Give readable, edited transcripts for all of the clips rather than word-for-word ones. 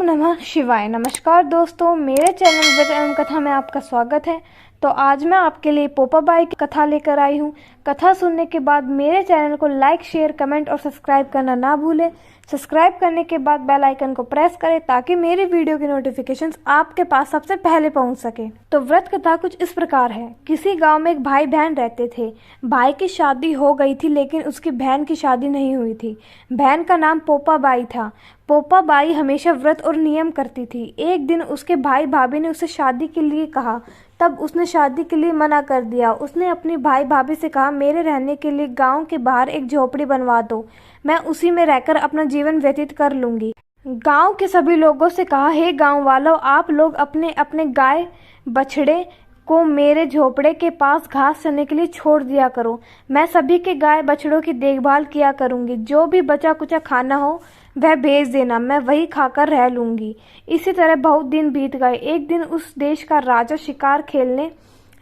नमः शिवाय। नमस्कार दोस्तों, मेरे चैनल व्रत एवं कथा में आपका स्वागत है। तो आज मैं आपके लिए पोपाबाई की कथा लेकर आई हूँ। कथा सुनने के बाद मेरे चैनल को लाइक, शेयर, कमेंट और सब्सक्राइब करना ना भूलें। सब्सक्राइब करने के बाद बेल आइकन को प्रेस करें ताकि मेरी वीडियो की नोटिफिकेशंस आपके पास सबसे पहले पहुंच सके। तो व्रत कथा कुछ इस प्रकार है। किसी गांव में एक भाई बहन रहते थे। भाई की शादी हो गई थी लेकिन उसकी बहन की शादी नहीं हुई थी। बहन का नाम पोपाबाई था। पोपाबाई हमेशा व्रत और नियम करती थी। एक दिन उसके भाई भाभी ने उसे शादी के लिए कहा, तब उसने शादी के लिए मना कर दिया। उसने अपनी भाई भाभी से कहा, मेरे रहने के लिए गांव के बाहर एक झोपड़ी बनवा दो, मैं उसी में रहकर अपना जीवन व्यतीत कर लूंगी। गांव के सभी लोगों से कहा, हे गांव वालों, आप लोग अपने अपने गाय बछड़े को मेरे झोपड़े के पास घास चरने के लिए छोड़ दिया करो। मैं सभी के गाय बछड़ों की देखभाल किया करूंगी। जो भी बचा कुचा खाना हो वह भेज देना, मैं वही खाकर रह लूंगी। इसी तरह बहुत दिन बीत गए। एक दिन उस देश का राजा शिकार खेलने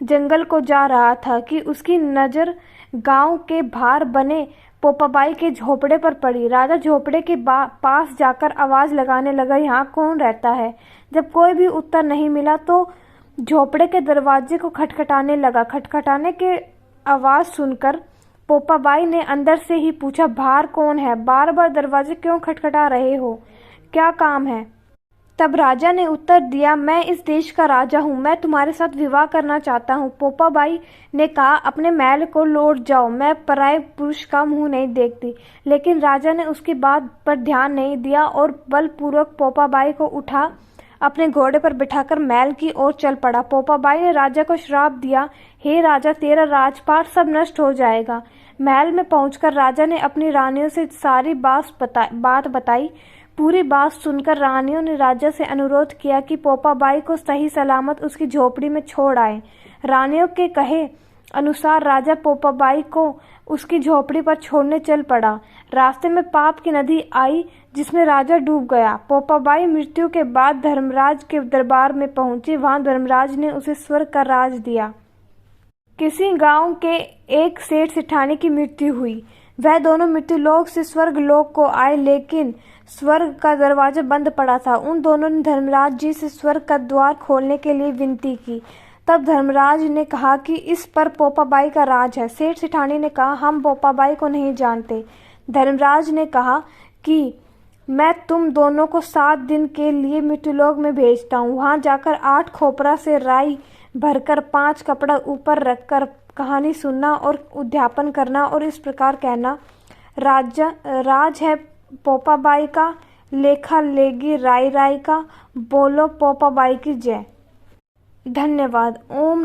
जंगल को जा रहा था कि उसकी नजर गांव के बाहर बने पोपाबाई के झोपड़े पर पड़ी। राजा झोपड़े के पास जाकर आवाज लगाने लगा, यहाँ कौन रहता है? जब कोई भी उत्तर नहीं मिला तो झोपड़े के दरवाजे को खटखटाने लगा। खटखटाने के आवाज सुनकर पोपाबाई ने अंदर से ही पूछा, बाहर कौन है? बार बार दरवाजे क्यों खटखटा रहे हो? क्या काम है? तब राजा ने उत्तर दिया, मैं इस देश का राजा हूँ, मैं तुम्हारे साथ विवाह करना चाहता हूँ। पोपाबाई ने कहा, अपने महल को लौट जाओ, मैं पराये पुरुष का मुंह नहीं देखती। लेकिन राजा ने उसकी बात पर ध्यान नहीं दिया और बलपूर्वक पोपाबाई को उठा अपने घोड़े पर बिठाकर महल की ओर चल पड़ा। पोपाबाई ने राजा को श्राप दिया, हे राजा, तेरा राजपाट सब नष्ट हो जाएगा। महल में पहुंचकर राजा ने अपनी रानियों से सारी बात बताई। पूरी बात सुनकर रानियों ने राजा से अनुरोध किया कि पोपाबाई को सही सलामत उसकी झोपड़ी में छोड़ आए। रानियों के कहे अनुसार राजा पोपाबाई को उसकी झोपड़ी पर छोड़ने चल पड़ा। रास्ते में पाप की नदी आई जिसमें राजा डूब गया। पोपाबाई मृत्यु के बाद धर्मराज के दरबार में पहुंची। वहां धर्मराज ने उसे स्वर्ग का राज दिया। किसी गांव के एक सेठ सेठानी की मृत्यु हुई। वह दोनों मृत्युलोक से स्वर्ग लोक को आए लेकिन स्वर्ग का दरवाजा बंद पड़ा था। उन दोनों ने धर्मराज जी से स्वर्ग का द्वार खोलने के लिए विनती की। तब धर्मराज ने कहा कि इस पर पोपाबाई का राज है। सेठ सेठानी ने कहा, हम पोपाबाई को नहीं जानते। धर्मराज ने कहा कि मैं तुम दोनों को 7 दिन के लिए मृत्युलोक में भेजता हूँ। वहां जाकर 8 खोपरा से राई भरकर 5 कपड़ा ऊपर रखकर कहानी सुनना और उद्यापन करना और इस प्रकार कहना, राज है पोपाबाई का, लेखा लेगी राई राई का, बोलो पोपाबाई की जय। धन्यवाद। ओम